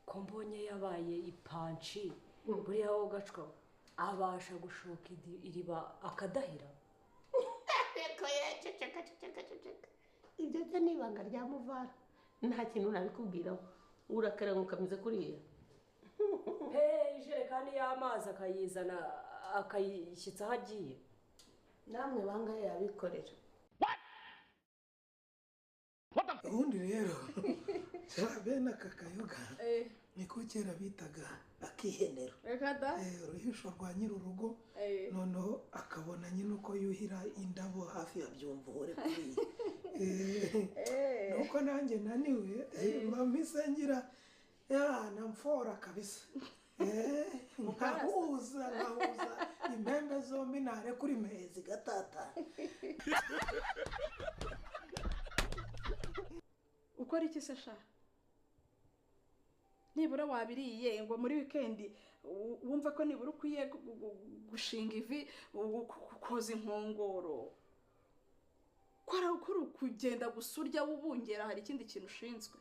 kombonye yabaye ipanci buriya wo gacwa abasha gushoka iriba akadahira. Reko ceceka ibyo byo ni ibanga rya Muvara nta kintu nabikubwiraho urakara ukameze kuriya. Ijerekani y'amazi akayizana akayishyitsa aho agiye. Namwe bangahe yabikorera. ubundi rero bene aka kayoga niko kera bitaga akihenero. Uruhisho rwa nyir'urugo noneho akabona nyine uko yuhira indabo hafi ya Byumvuhore kuri nuko nanjye naniwe mpise ngira namfora kabisa nkahuza impembe zombi nare kuri mezi gatata. Ukora iki se sha? Nibura wabiriye ngo muri weekend wumva ko nibura ukwiye gushinga ivi koza inkongoro. Kwara ukuru kugenda gusurya wubungera hari ikindi kintu ushinzwe.